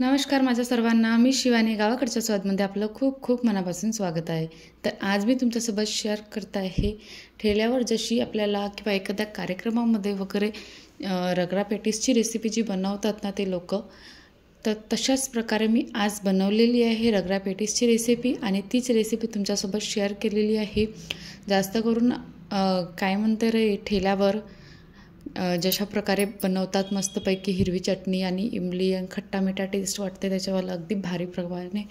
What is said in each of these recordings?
नमस्कार माझ्या सर्वांना. मी शिवानी. गावाकडच्या स्वादमध्ये आपलं खूप खूप मनापासून स्वागत आहे. तर आज मी तुमच्यासोबत शेअर करत आहे ठेल्यावर जशी आपल्याला किंवा एखाद्या कार्यक्रमामध्ये वगैरे रगडा पॅटीसची रेसिपी जी बनवतात ना ते लोक, तर तशाच प्रकारे मी आज बनवलेली आहे रगडा पॅटीसची रेसिपी आणि तीच रेसिपी तुमच्यासोबत शेअर केलेली आहे. जास्त करून काय म्हणते रे ठेल्यावर जशा प्रकारे बनवतात मस्तपैकी हिरवी चटणी आणि इमली आणि खट्टा मिठा टेस्ट वाटते त्याच्यावर अगदी भारी प्रमाणे,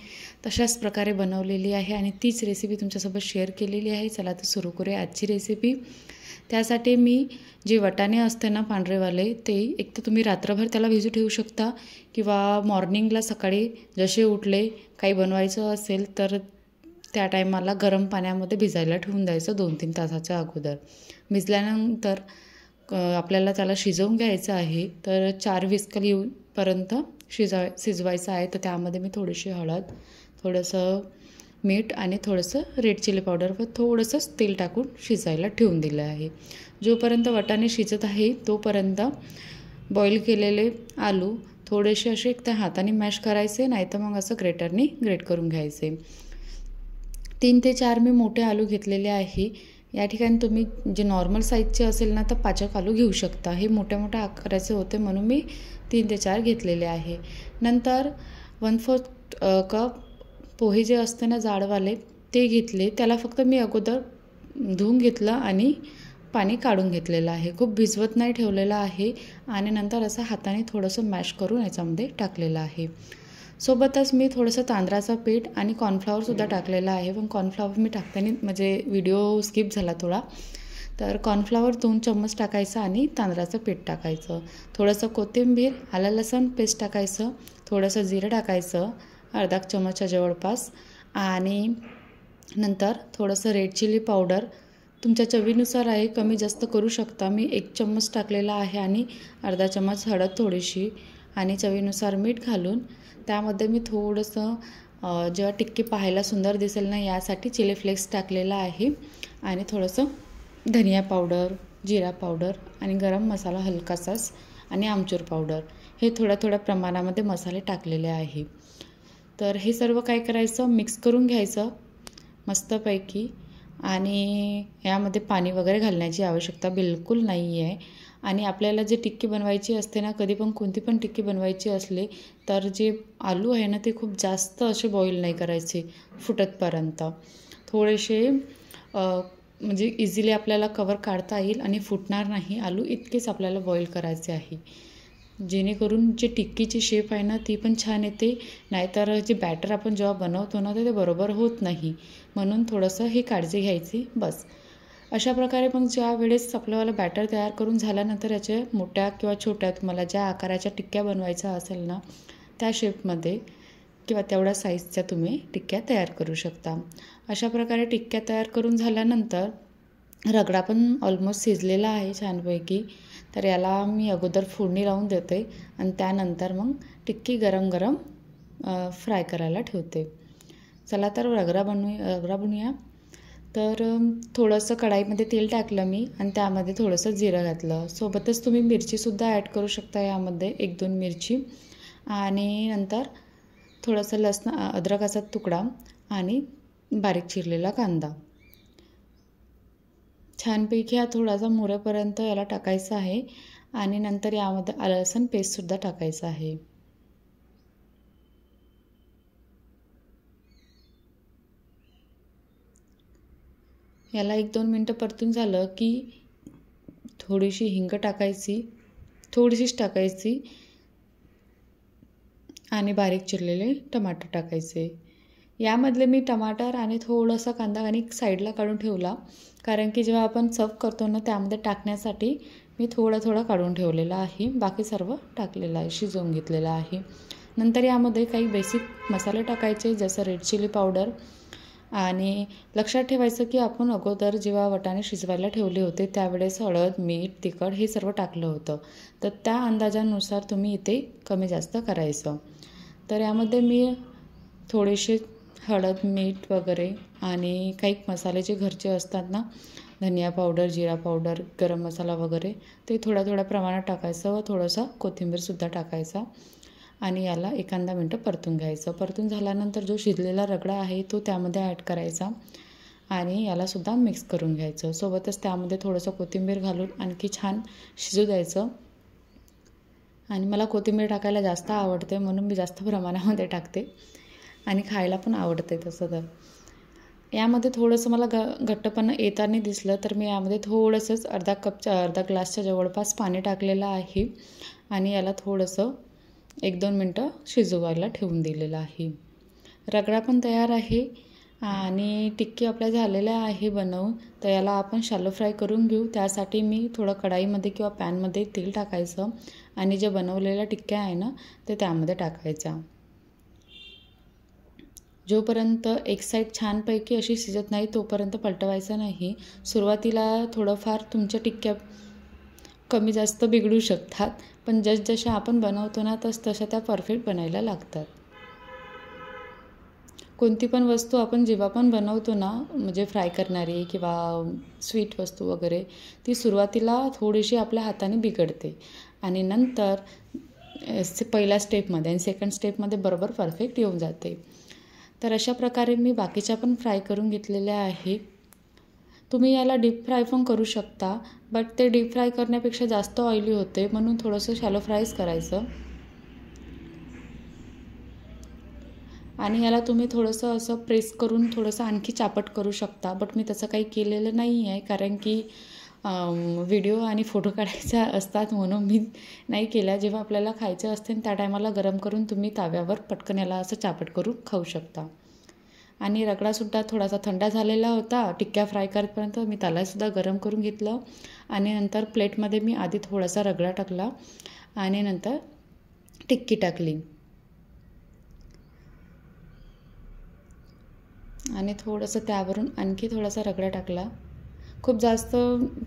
तशाच प्रकारे बनवलेली आहे आणि तीच रेसिपी तुमच्यासोबत शेअर केलेली आहे. चला तर सुरू करूया आजची रेसिपी. त्यासाठी मी जे वाटाणे असते ना पांढरेवाले, ते एक तर तुम्ही रात्रभर त्याला भिजू ठेवू शकता किंवा मॉर्निंगला सकाळी जसे उठले काही बनवायचं असेल तर त्या टायमाला गरम पाण्यामध्ये भिजायला ठेवून द्यायचं 2-3 तासाच्या अगोदर. भिजल्यानंतर आपल्याला त्याला शिजवून घ्यायचं आहे. तर 4 व्हिस्कल येऊपर्यंत शिजवायचं आहे. तर त्यामध्ये मी थोडीशी हळद, थोडंसं मीठ आणि थोडंसं रेड चिली पावडर व थोडंसंच तेल टाकून शिजायला ठेवून दिलं आहे. जोपर्यंत वाटाणे शिजत आहे तोपर्यंत बॉईल केलेले आलू थोडेसे असे एक त्या हाताने मॅश करायचे, नाहीतर मग असं ग्रेटरने ग्रेट करून घ्यायचे. 3 ते 4 मी मोठे आलू घेतलेले आहे. या ठिकाणी तुम्ही जे नॉर्मल साईजचे असेल ना तर पाचक आलू घेऊ शकता. हे मोठ्या मोठ्या आकाराचे होते म्हणून मी 3 ते 4 घेतलेले आहे. नंतर 1/4 कप पोहे जे असते ना जाडवाले ते घेतले. त्याला फक्त मी अगोदर धुवून घेतलं आणि पाणी काढून घेतलेलं आहे. खूप भिजवत नाही ठेवलेलं आहे आणि नंतर असं हाताने थोडंसं मॅश करून याच्यामध्ये टाकलेलं आहे. सोबतच मी थोडंसं तांदळाचं पीठ आणि कॉर्नफ्लॉवरसुद्धा टाकलेलं आहे. पण कॉर्नफ्लॉवर मी टाकताना म्हणजे व्हिडिओ स्किप झाला थोडा. तर कॉर्नफ्लॉवर 2 चम्मच टाकायचं आणि तांदळाचं पीठ टाकायचं. थोडंसं कोथिंबीर, आलं लसूण पेस्ट टाकायचं, थोडंसं जिरं टाकायचं अर्धा चम्मचच्या जवळपास आणि नंतर थोडंसं रेड चिली पावडर तुमच्या चवीनुसार आहे, कमी जास्त करू शकता. मी 1 चम्मच टाकलेला आहे आणि अर्धा चम्मच हळद थोडीशी आणि चवीनुसार मीठ घालून त्यामध्ये मी थोडंसं जेव्हा टिक्की पाहायला सुंदर दिसेल ना यासाठी चिली फ्लेक्स टाकलेला आहे आणि थोडंसं धनिया पावडर, जिरा पावडर आणि गरम मसाला हलकासाच आणि आमचूर पावडर हे थोड्या थोड्या प्रमाणामध्ये मसाले टाकलेले आहे. तर हे सर्व काय करायचं, मिक्स करून घ्यायचं मस्तपैकी आणि यामध्ये पाणी वगैरे घालण्याची आवश्यकता बिलकुल नाही आहे. आणि आपल्याला जे टिक्की बनवायची असते ना, कधी पण कोणती पण टिक्की बनवायची असली तर जे आलू आहे ना ते खूप जास्त असे बॉईल नाही करायचे फुटतपर्यंत. थोडेसे म्हणजे इझिली आपल्याला कवर काढता येईल आणि फुटणार नाही आलू इतकेच आपल्याला बॉईल करायचे आहे, जेणेकरून जे टिक्कीची शेप आहे ना ती पण छान येते. नाहीतर जे बॅटर आपण जेव्हा बनवतो ना ते बरोबर होत नाही, म्हणून थोडंसं ही काळजी घ्यायची बस. अशा प्रकारे मग ज्या वेळेस आपल्याला बॅटर तयार करून झाल्यानंतर याच्या मोठ्या किंवा छोट्या तुम्हाला ज्या आकाराच्या टिक्क्या बनवायच्या असेल ना त्या शेपमध्ये किंवा तेवढ्या साईजच्या तुम्ही टिक्क्या तयार करू शकता. अशा प्रकारे टिक्क्या तयार करून झाल्यानंतर रगडा पण ऑलमोस्ट शिजलेला आहे छानपैकी. तर याला मी अगोदर फोडणी लावून देते आणि त्यानंतर मग टिक्की गरम गरम फ्राय करायला ठेवते. चला तर रगडा बनवूया. तर थोडंसं कढाईमध्ये तेल टाकलं मी आणि त्यामध्ये थोडंसं जिरं घातलं. सोबतच तुम्ही मिरचीसुद्धा ॲड करू शकता यामध्ये 1-2 मिरची आणि नंतर थोडंसं अद्रकाचा तुकडा आणि बारीक चिरलेला कांदा. छानपैकी हा थोडासा मुरेपर्यंत याला टाकायचा आहे आणि नंतर यामध्ये आलं लसूण पेस्टसुद्धा टाकायचं आहे. याला 1-2 मिनटं परतून झालं की थोडीशी हिंग टाकायची, थोडीशीच टाकायची आणि बारीक चिरलेले टमाटर टाकायचे. यामधले मी टमाटर आणि थोडासा कांदा आणि साईडला काढून ठेवला, कारण की जेव्हा आपण सर्व करतो ना त्यामध्ये टाकण्यासाठी मी थोडं काढून ठेवलेलं आहे. बाकी सर्व टाकलेलं आहे, शिजवून घेतलेलं आहे. नंतर यामध्ये काही बेसिक मसाले टाकायचे जसं रेड चिली पावडर आणि लक्षात ठेवायचं की आपण अगोदर जेव्हा वाटाणे शिजवायला ठेवले होते त्यावेळेस हळद, मीठ, तिखट हे सर्व टाकलं होतं. तर त्या अंदाजानुसार तुम्ही इथे कमी जास्त करायचं. तर यामध्ये मी थोडेसे हळद, मीठ वगैरे आणि काही मसाले जे घरचे असतात ना, धनिया पावडर, जिरा पावडर, गरम मसाला वगैरे ते थोड्या प्रमाणात टाकायचं व थोडंसं कोथिंबीरसुद्धा टाकायचा आणि याला एखादा मिनटं परतून घ्यायचं. परतून झाल्यानंतर जो शिजलेला रगडा आहे तो त्यामध्ये ॲड करायचा आणि यालासुद्धा मिक्स करून घ्यायचं. सोबतच त्यामध्ये थोडंसं कोथिंबीर घालून आणखी छान शिजू द्यायचं. आणि मला कोथिंबीर टाकायला जास्त आवडते म्हणून मी जास्त प्रमाणामध्ये टाकते आणि खायला पण आवडते तसं. तर यामध्ये थोडंसं मला घट्टपणा येताना दिसलं तर मी यामध्ये थोडंसंच अर्धा ग्लासच्या जवळपास पाणी टाकलेलं आहे आणि याला थोडंसं 1-2 मिनटं शिजवायला ठेवून दिलेलं आहे. रगडा पण तयार आहे आणि टिक्की आपल्या झालेल्या आहे बनवून. तर याला आपण शॅलो फ्राय करून घेऊ. त्यासाठी मी थोडं कढाईमध्ये किंवा पॅनमध्ये तेल टाकायचं आणि जे बनवलेल्या टिक्क्या आहे ना ते त्यामध्ये टाकायच्या. जोपर्यंत एक साईड छानपैकी अशी शिजत नाही तोपर्यंत पलटवायचं नाही. सुरुवातीला थोडंफार तुमच्या टिक्क्या कमी जास्त बिघडू शकतात, पण जसजशा आपण बनवतो ना तशा त्या परफेक्ट बनायला लागतात. कोणती पण वस्तू आपण जेव्हा पण बनवतो ना, म्हणजे फ्राय करणारी किंवा स्वीट वस्तू वगैरे, ती सुरुवातीला थोडीशी आपल्या हाताने बिघडते आणि नंतर पहिल्या स्टेपमध्ये आणि सेकंड स्टेपमध्ये बरोबर परफेक्ट येऊन जाते. तर अशा प्रकारे मी बाकीच्या पण फ्राय करून घेतलेल्या आहे. तुम्ही याला डीप फ्राय पण करू शकता, बट ते डीप फ्राय करण्यापेक्षा जास्त ऑइली होते म्हणून थोडंसं शॅलो फ्रायच करायचं. आणि याला तुम्ही थोडंसं असं प्रेस करून थोडंसं आणखी चापट करू शकता, बट मी तसं काही केलेलं नाही आहे कारण की व्हिडिओ आणि फोटो काढायचे असतात म्हणून मी नाही केला. जेव्हा आपल्याला खायचं असते त्या टायमाला गरम करून तुम्ही ताव्यावर पटकन याला असं चापट करून खाऊ शकता. आणि रगडासुद्धा थोडासा थंड झालेला होता. टिक्क्या फ्राय करतपर्यंत मी त्यालासुद्धा गरम करून घेतलं आणि नंतर प्लेटमध्ये मी आधी थोडासा रगडा टाकला आणि नंतर टिक्की टाकली आणि थोडंसं त्यावरून आणखी थोडासा रगडा टाकला. खूप जास्त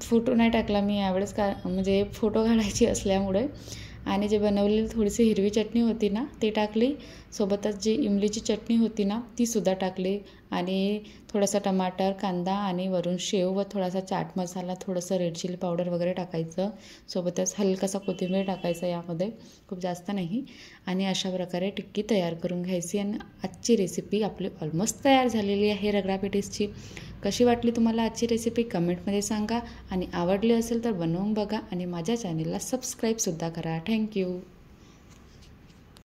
फोटो नाही टाकला मी यावेळेस म्हणजे फोटो काढायची असल्यामुळे. आणि जे बनवलेली थोडीशी हिरवी चटणी होती ना ती टाकली. सोबतच जी इमलीची चटणी होती ना तीसुद्धा टाकली आणि थोडासा टमाटर, कांदा आणि वरून शेव व थोडासा चाट मसाला, थोडंसं रेड चिली पावडर वगैरे टाकायचं. सोबतच हलकासा कोथिंबीर टाकायचा यामध्ये, खूप जास्त नाही. आणि अशा प्रकारे टिक्की तयार करून घ्यायची. आणि आजची रेसिपी आपली ऑलमोस्ट तयार झालेली आहे रगडा पेटीसची. कशी वाटली तुम्हाला आजची रेसिपी कमेंटमध्ये सांगा आणि आवडली असेल तर बनवून बघा आणि माझ्या चॅनेलला सबस्क्राईबसुद्धा करा. थँक्यू.